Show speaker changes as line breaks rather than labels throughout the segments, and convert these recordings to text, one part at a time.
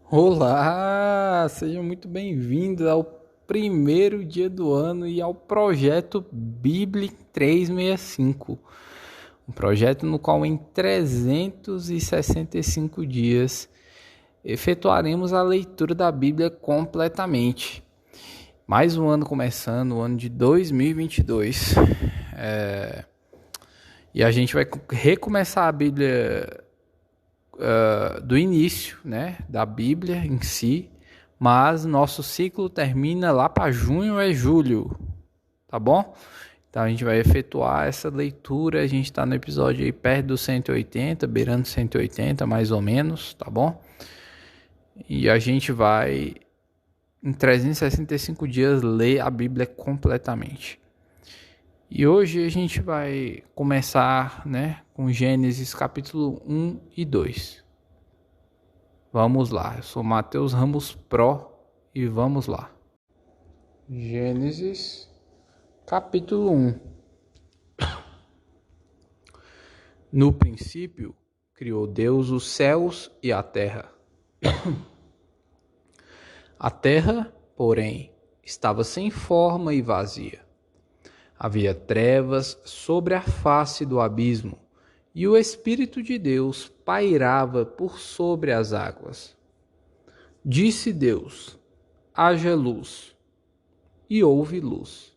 Olá, sejam muito bem-vindos ao primeiro dia do ano e ao projeto Bíblia 365, um projeto no qual em 365 dias efetuaremos a leitura da Bíblia completamente. Mais um ano começando, o ano de 2022, e a gente vai recomeçar a Bíblia do início, né, da Bíblia em si, mas nosso ciclo termina lá para junho ou julho, tá bom? Então a gente vai efetuar essa leitura, a gente está no episódio aí perto do 180, beirando 180 mais ou menos, tá bom? E a gente vai em 365 dias ler a Bíblia completamente. E hoje a gente vai começar, né, com Gênesis capítulo 1 e 2. Vamos lá, eu sou Matheus Ramos Pro e vamos lá. Gênesis capítulo 1. No princípio, criou Deus os céus e a terra. A terra, porém, estava sem forma e vazia. Havia trevas sobre a face do abismo, e o Espírito de Deus pairava por sobre as águas. Disse Deus: haja luz, e houve luz.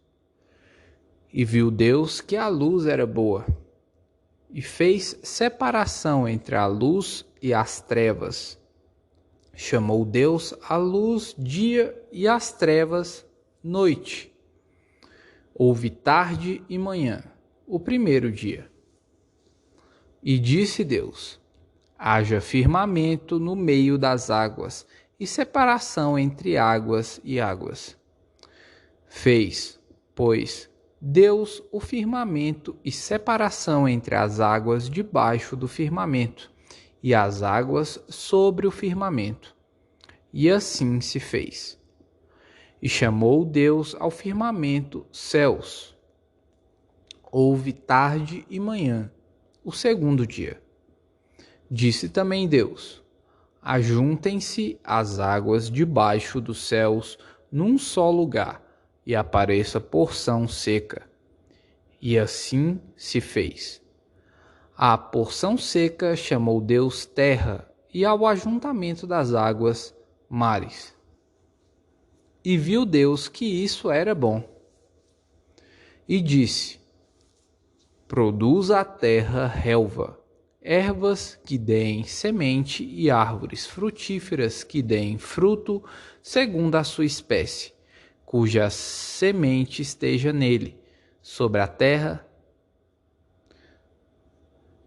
E viu Deus que a luz era boa, e fez separação entre a luz e as trevas. Chamou Deus a luz dia e as trevas noite. Houve tarde e manhã, o primeiro dia. E disse Deus: haja firmamento no meio das águas, e separação entre águas e águas. Fez, pois, Deus o firmamento e separação entre as águas debaixo do firmamento, e as águas sobre o firmamento. E assim se fez. E chamou Deus ao firmamento céus. Houve tarde e manhã, o segundo dia. Disse também Deus: ajuntem-se as águas debaixo dos céus num só lugar, e apareça porção seca. E assim se fez. À porção seca chamou Deus terra, e ao ajuntamento das águas, mares. E viu Deus que isso era bom. E disse: produza a terra relva, ervas que deem semente e árvores frutíferas que deem fruto segundo a sua espécie, cuja semente esteja nele, sobre a terra.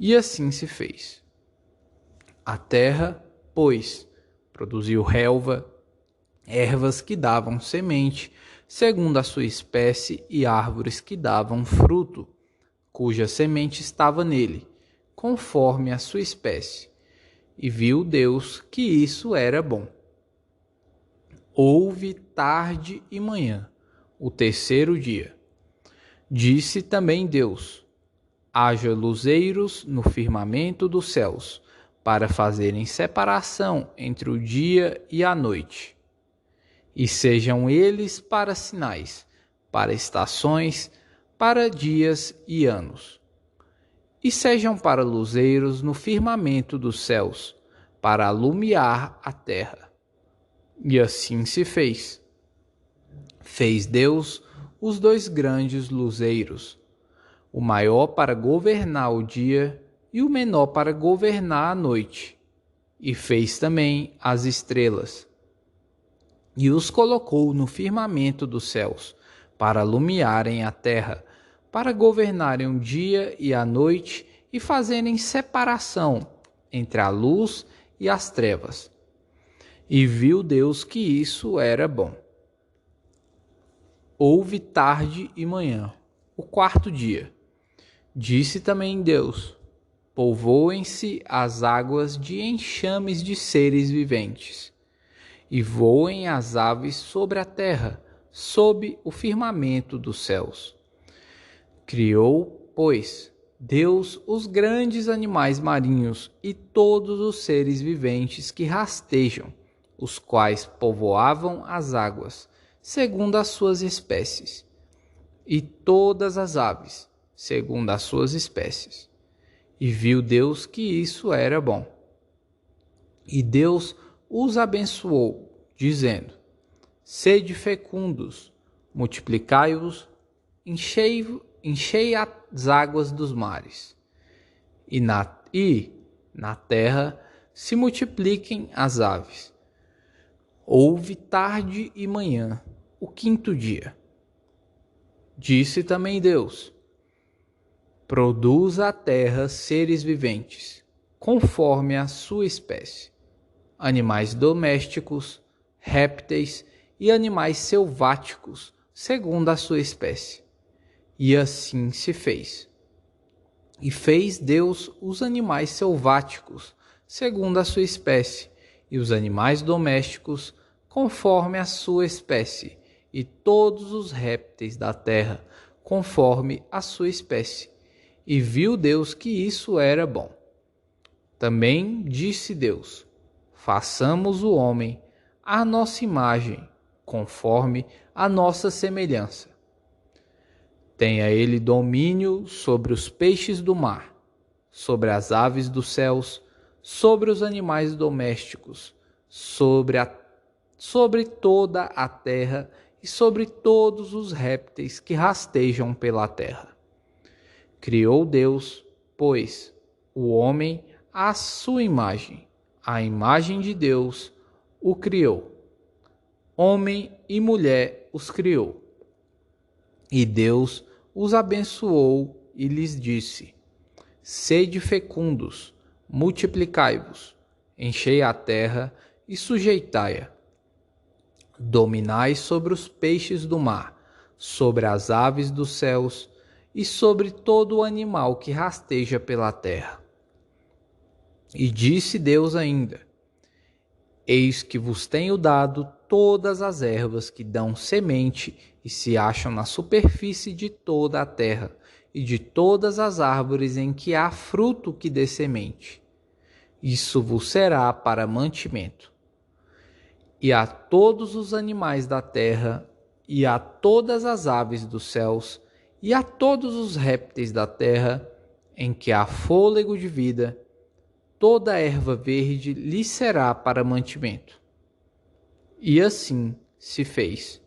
E assim se fez. A terra, pois, produziu relva, ervas que davam semente, segundo a sua espécie, e árvores que davam fruto, cuja semente estava nele, conforme a sua espécie. E viu Deus que isso era bom. Houve tarde e manhã, o terceiro dia. Disse também Deus: haja luzeiros no firmamento dos céus, para fazerem separação entre o dia e a noite. E sejam eles para sinais, para estações, para dias e anos. E sejam para luzeiros no firmamento dos céus, para alumiar a terra. E assim se fez. Fez Deus os dois grandes luzeiros, o maior para governar o dia e o menor para governar a noite. E fez também as estrelas. E os colocou no firmamento dos céus, para alumiarem a terra, para governarem o dia e a noite, e fazerem separação entre a luz e as trevas. E viu Deus que isso era bom. Houve tarde e manhã, o quarto dia. Disse também Deus: povoem-se as águas de enxames de seres viventes, e voem as aves sobre a terra, sob o firmamento dos céus. Criou, pois, Deus os grandes animais marinhos e todos os seres viventes que rastejam os quais povoavam as águas, segundo as suas espécies, e todas as aves, segundo as suas espécies. E viu Deus que isso era bom. E Deus os abençoou, dizendo: Sede fecundos, multiplicai-vos, enchei as águas dos mares, e na terra se multipliquem as aves. Houve tarde e manhã, o quinto dia. Disse também Deus: Produza a terra seres viventes, conforme a sua espécie, animais domésticos, répteis e animais selváticos, segundo a sua espécie. E assim se fez. E fez Deus os animais selváticos, segundo a sua espécie, e os animais domésticos, conforme a sua espécie, e todos os répteis da terra, conforme a sua espécie. E viu Deus que isso era bom. Também disse Deus: Façamos o homem à nossa imagem, conforme a nossa semelhança. Tenha ele domínio sobre os peixes do mar, sobre as aves dos céus, sobre os animais domésticos, sobre toda a terra e sobre todos os répteis que rastejam pela terra. Criou Deus, pois, o homem à sua imagem, a imagem de Deus o criou. Homem e mulher os criou. E Deus os abençoou e lhes disse: Sede fecundos, multiplicai-vos, enchei a terra e sujeitai-a. Dominai sobre os peixes do mar, sobre as aves dos céus e sobre todo o animal que rasteja pela terra. E disse Deus ainda: Eis que vos tenho dado todas as ervas que dão semente e se acham na superfície de toda a terra, e de todas as árvores em que há fruto que dê semente. Isso vos será para mantimento. E a todos os animais da terra, e a todas as aves dos céus, e a todos os répteis da terra, em que há fôlego de vida, toda erva verde lhe será para mantimento. E assim se fez.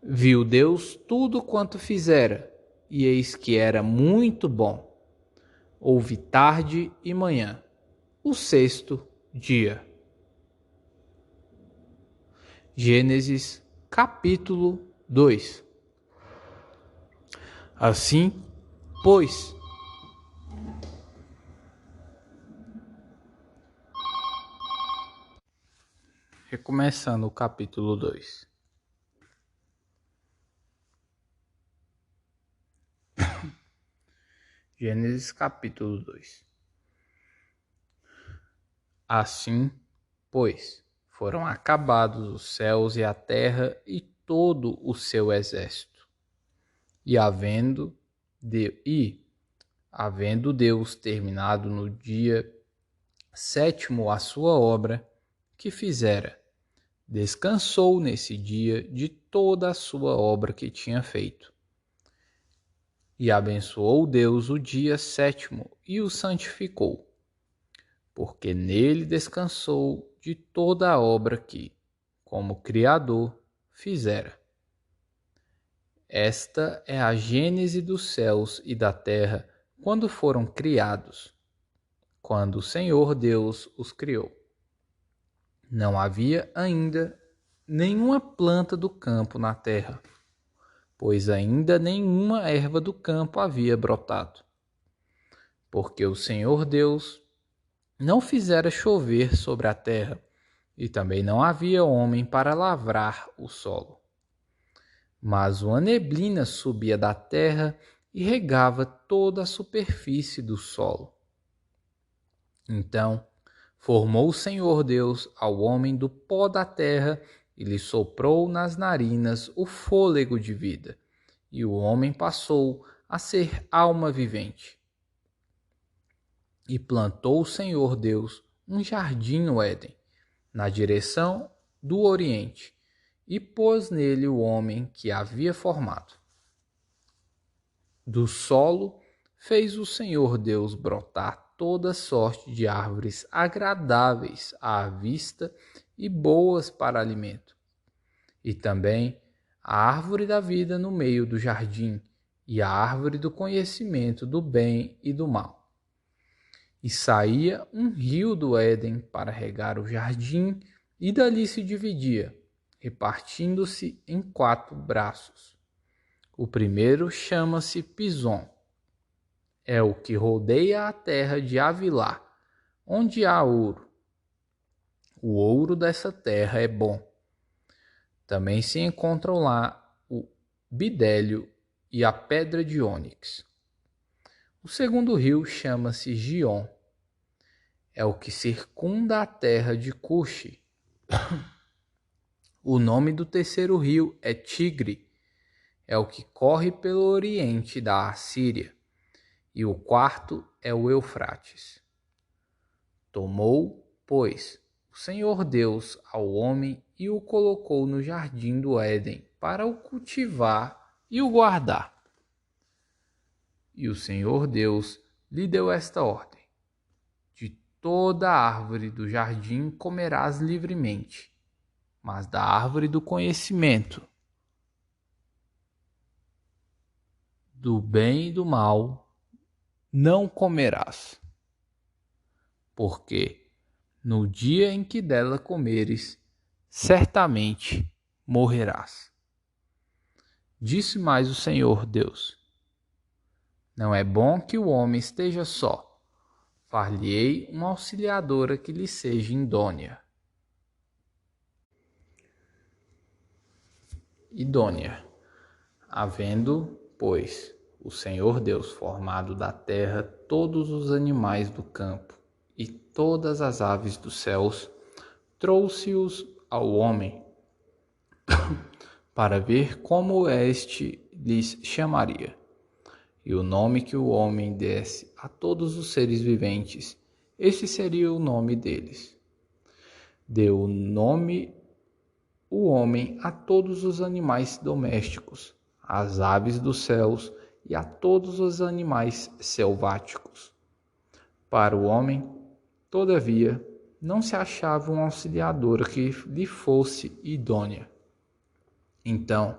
Viu Deus tudo quanto fizera, e eis que era muito bom. Houve tarde e manhã, o sexto dia. Gênesis capítulo 2. Assim, pois, recomeçando o capítulo 2. Gênesis capítulo 2. Assim, pois, foram acabados os céus e a terra e todo o seu exército. E havendo Deus terminado no dia sétimo a sua obra que fizera, descansou nesse dia de toda a sua obra que tinha feito. E abençoou Deus o dia sétimo e o santificou, porque nele descansou de toda a obra que, como Criador, fizera. Esta é a gênese dos céus e da terra quando foram criados, quando o Senhor Deus os criou. Não havia ainda nenhuma planta do campo na terra, pois ainda nenhuma erva do campo havia brotado, porque o Senhor Deus não fizera chover sobre a terra, e também não havia homem para lavrar o solo. Mas uma neblina subia da terra e regava toda a superfície do solo. Então formou o Senhor Deus ao homem do pó da terra e lhe soprou nas narinas o fôlego de vida, e o homem passou a ser alma vivente. E plantou o Senhor Deus um jardim no Éden, na direção do oriente, e pôs nele o homem que havia formado. Do solo fez o Senhor Deus brotar toda sorte de árvores agradáveis à vista e boas para alimento, e também a árvore da vida no meio do jardim, e a árvore do conhecimento do bem e do mal. E saía um rio do Éden para regar o jardim, e dali se dividia, repartindo-se em 4 braços. O primeiro chama-se Pison. É o que rodeia a terra de Havilá, onde há ouro. O ouro dessa terra é bom. Também se encontram lá o bidélio e a pedra de ônix. O segundo rio chama-se Gion. É o que circunda a terra de Cuxi. O nome do terceiro rio é Tigre. É o que corre pelo oriente da Assíria. E o quarto é o Eufrates. Tomou, pois, o Senhor Deus ao homem e o colocou no jardim do Éden para o cultivar e o guardar. E o Senhor Deus lhe deu esta ordem: de toda árvore do jardim comerás livremente, mas da árvore do conhecimento do bem e do mal não comerás, porque no dia em que dela comeres, certamente morrerás. Disse mais o Senhor Deus: não é bom que o homem esteja só. Far-lhe-ei uma auxiliadora que lhe seja idônea. Havendo, pois, o Senhor Deus formado da terra todos os animais do campo e todas as aves dos céus, trouxe-os ao homem para ver como este lhes chamaria. E o nome que o homem desse a todos os seres viventes, este seria o nome deles. Deu o nome o homem a todos os animais domésticos, às aves dos céus e a todos os animais selváticos. Para o homem, todavia, não se achava uma auxiliadora que lhe fosse idônea. Então,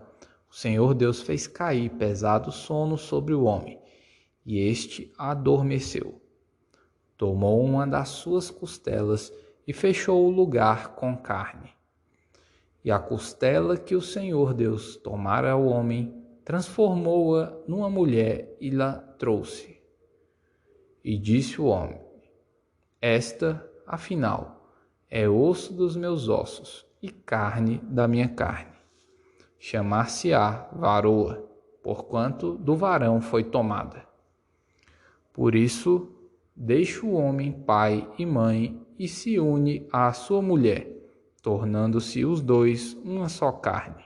o Senhor Deus fez cair pesado sono sobre o homem, e este adormeceu. Tomou uma das suas costelas e fechou o lugar com carne. E a costela que o Senhor Deus tomara ao homem, transformou-a numa mulher e la trouxe. E disse o homem: esta, afinal, é osso dos meus ossos e carne da minha carne. Chamar-se-á varoa, porquanto do varão foi tomada. Por isso, deixa o homem pai e mãe e se une à sua mulher, tornando-se os dois uma só carne.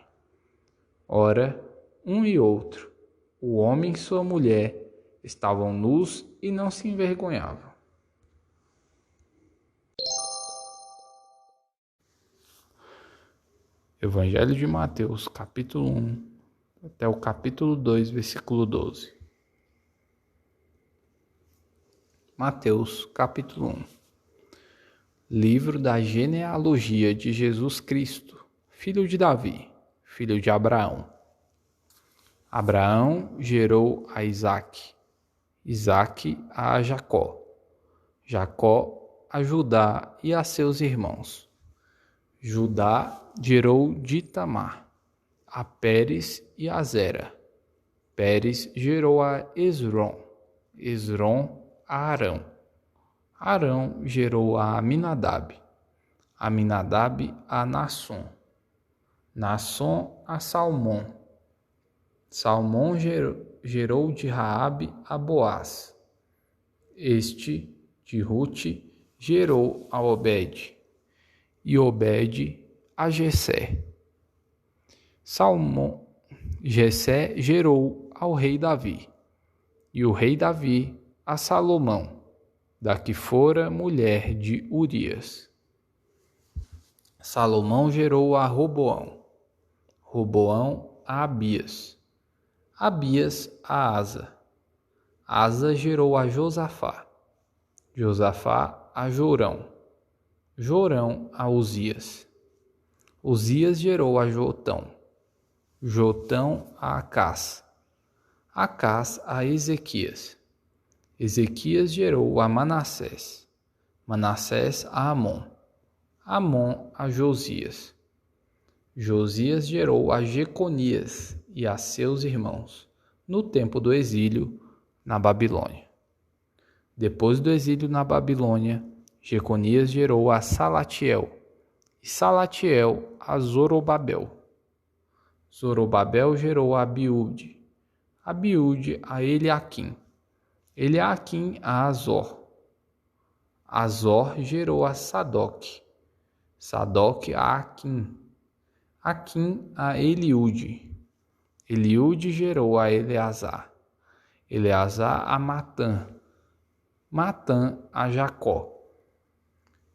Ora, um e outro, o homem e sua mulher, estavam nus e não se envergonhavam. Evangelho de Mateus, capítulo 1, até o capítulo 2, versículo 12. Mateus, capítulo 1. Livro da genealogia de Jesus Cristo, filho de Davi, filho de Abraão. Abraão gerou a Isaque, Isaque a Jacó, Jacó a Judá e a seus irmãos. Judá gerou de Tamar, a Pérez e a Zera. Pérez gerou a Esrom, Esrom a Arão. Arão gerou a Aminadab, Aminadab a Naasson, Naasson a Salmão. Salmão gerou de Raabe a Boaz. Este, de Rute, gerou a Obed, e Obed a Jessé. Jessé gerou ao rei Davi, e o rei Davi a Salomão, da que fora mulher de Urias. Salomão gerou a Roboão, Roboão a Abias, Abias a Asa, Asa gerou a Josafá, Josafá a Jorão, Jorão a Uzias, Uzias gerou a Jotão, Jotão a Acás, Acás a Ezequias, Ezequias gerou a Manassés, Manassés a Amon, Amon a Josias, Josias gerou a Jeconias e a seus irmãos, no tempo do exílio na Babilônia. Depois do exílio na Babilônia, Jeconias gerou a Salatiel, e Salatiel a Zorobabel. Zorobabel gerou a Abiúde, Abiúde a Eliaquim, Eliaquim a Azor. Azor gerou a Sadoc, Sadoc a Aquim, Aquim a Eliúde, Eliúde gerou a Eleazar, Eleazar a Matã, Matã a Jacó.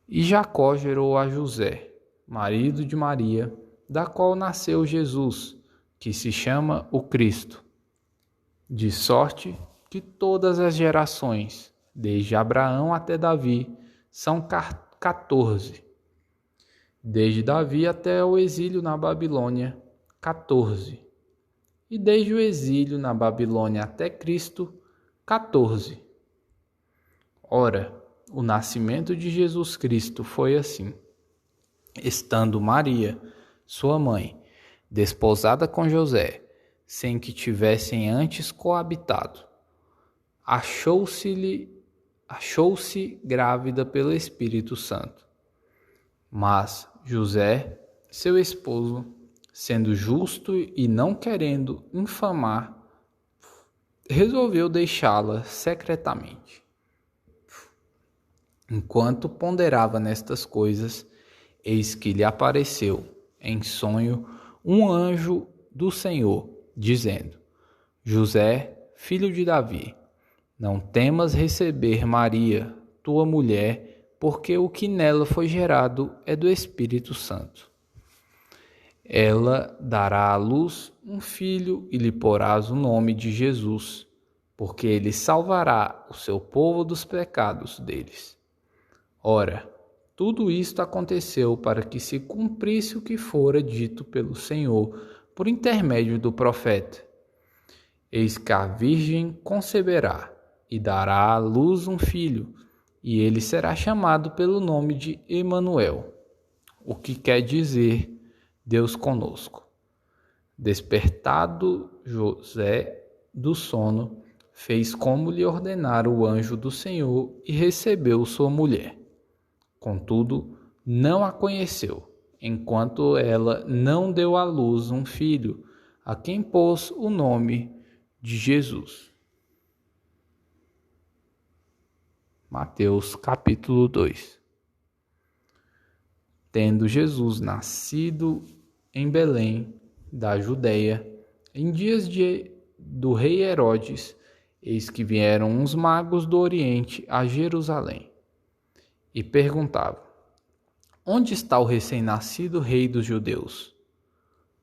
E Jacó gerou a José, marido de Maria, da qual nasceu Jesus, que se chama o Cristo. De sorte que todas as gerações, desde Abraão até Davi, são 14. Desde Davi até o exílio na Babilônia, 14. E desde o exílio na Babilônia até Cristo, 14. Ora, o nascimento de Jesus Cristo foi assim. Estando Maria, sua mãe, desposada com José, sem que tivessem antes coabitado, achou-se grávida pelo Espírito Santo. Mas José, seu esposo, sendo justo e não querendo infamar, resolveu deixá-la secretamente. Enquanto ponderava nestas coisas, eis que lhe apareceu, em sonho, um anjo do Senhor, dizendo: José, filho de Davi, não temas receber Maria, tua mulher, porque o que nela foi gerado é do Espírito Santo. Ela dará à luz um filho e lhe porás o nome de Jesus, porque ele salvará o seu povo dos pecados deles. Ora, tudo isto aconteceu para que se cumprisse o que fora dito pelo Senhor por intermédio do profeta. Eis que a virgem conceberá e dará à luz um filho, e ele será chamado pelo nome de Emanuel, o que quer dizer Deus conosco. Despertado José do sono, fez como lhe ordenara o anjo do Senhor e recebeu sua mulher. Contudo, não a conheceu, enquanto ela não deu à luz um filho, a quem pôs o nome de Jesus. Mateus capítulo 2. Tendo Jesus nascido em Belém, da Judeia, em dias do rei Herodes, eis que vieram uns magos do Oriente a Jerusalém, e perguntavam: Onde está o recém-nascido rei dos judeus?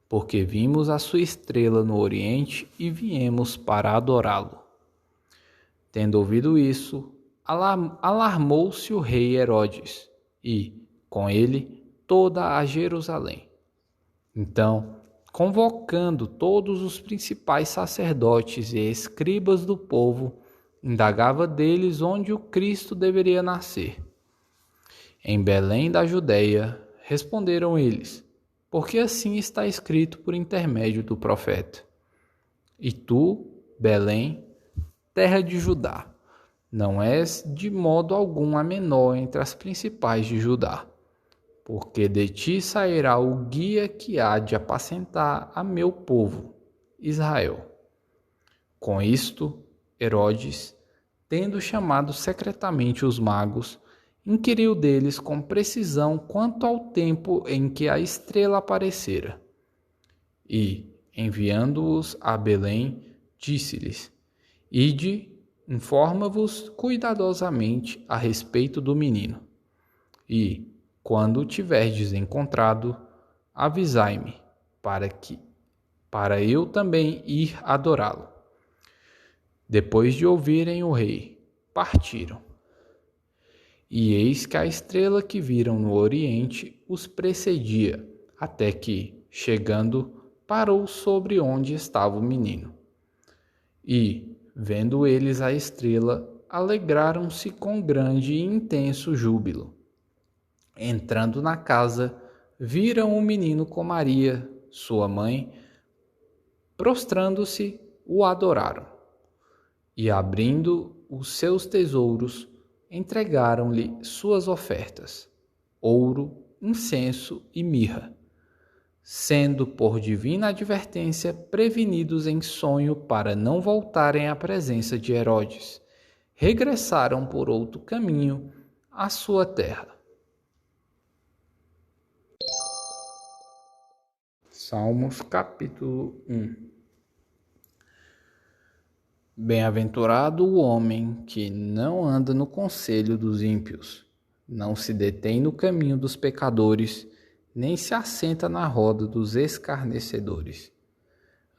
Porque vimos a sua estrela no Oriente e viemos para adorá-lo. Tendo ouvido isso, alarmou-se o rei Herodes e, com ele, toda a Jerusalém. Então, convocando todos os principais sacerdotes e escribas do povo, indagava deles onde o Cristo deveria nascer. Em Belém da Judeia, responderam eles, porque assim está escrito por intermédio do profeta. E tu, Belém, terra de Judá, não és de modo algum a menor entre as principais de Judá, porque de ti sairá o guia que há de apacentar a meu povo, Israel. Com isto, Herodes, tendo chamado secretamente os magos, inquiriu deles com precisão quanto ao tempo em que a estrela aparecera. E, enviando-os a Belém, disse-lhes: Ide, informa-vos cuidadosamente a respeito do menino. E, Quando o tiverdes encontrado, avisai-me, para eu também ir adorá-lo. Depois de ouvirem o rei, partiram. E eis que a estrela que viram no oriente os precedia, até que, chegando, parou sobre onde estava o menino. E, vendo eles a estrela, alegraram-se com grande e intenso júbilo. Entrando na casa, viram o menino com Maria, sua mãe, prostrando-se, o adoraram. E, abrindo os seus tesouros, entregaram-lhe suas ofertas, ouro, incenso e mirra, sendo por divina advertência prevenidos em sonho para não voltarem à presença de Herodes. Regressaram por outro caminho à sua terra. Salmos capítulo 1. Bem-aventurado o homem que não anda no conselho dos ímpios, não se detém no caminho dos pecadores, nem se assenta na roda dos escarnecedores.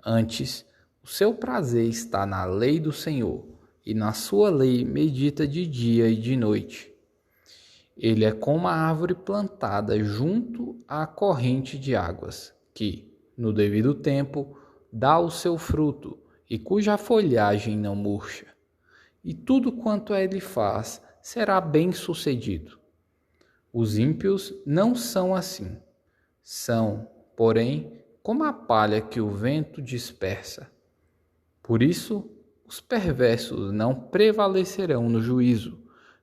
Antes, o seu prazer está na lei do Senhor, e na sua lei medita de dia e de noite. Ele é como a árvore plantada junto à corrente de águas, que, no devido tempo, dá o seu fruto, e cuja folhagem não murcha. E tudo quanto ele faz será bem-sucedido. Os ímpios não são assim. São, porém, como a palha que o vento dispersa. Por isso, os perversos não prevalecerão no juízo,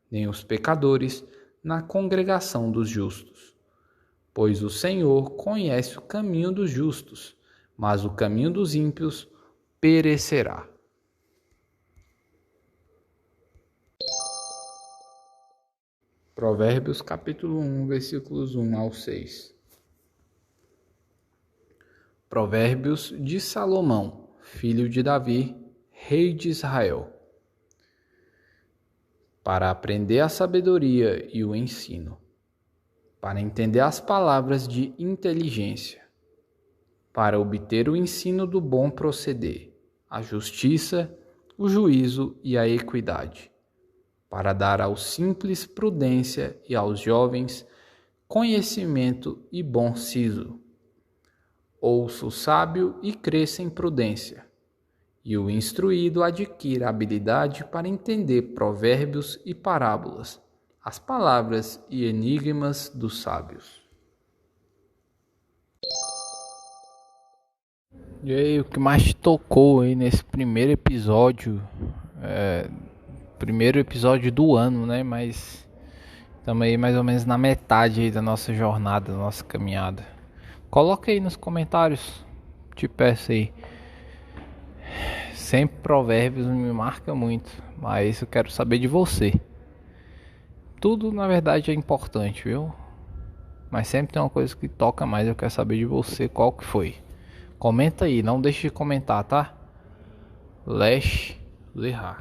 nem os pecadores na congregação dos justos. Pois o Senhor conhece o caminho dos justos, mas o caminho dos ímpios perecerá. Provérbios capítulo 1, versículos 1 ao 6. Provérbios de Salomão, filho de Davi, rei de Israel. Para aprender a sabedoria e o ensino, para entender as palavras de inteligência, para obter o ensino do bom proceder, a justiça, o juízo e a equidade, para dar aos simples prudência e aos jovens conhecimento e bom siso. Ouça o sábio e cresça em prudência, e o instruído adquira habilidade para entender provérbios e parábolas, as palavras e enigmas dos sábios. E aí, o que mais te tocou aí nesse primeiro episódio? Primeiro episódio do ano, né? Mas estamos aí mais ou menos na metade aí da nossa jornada, da nossa caminhada. Coloca aí nos comentários, te peço aí. Sempre provérbios me marca muito, mas eu quero saber de você. Tudo na verdade é importante, viu? Mas sempre tem uma coisa que toca mais, eu quero saber de você qual que foi. Comenta aí, não deixe de comentar, tá? Lesh Lehar.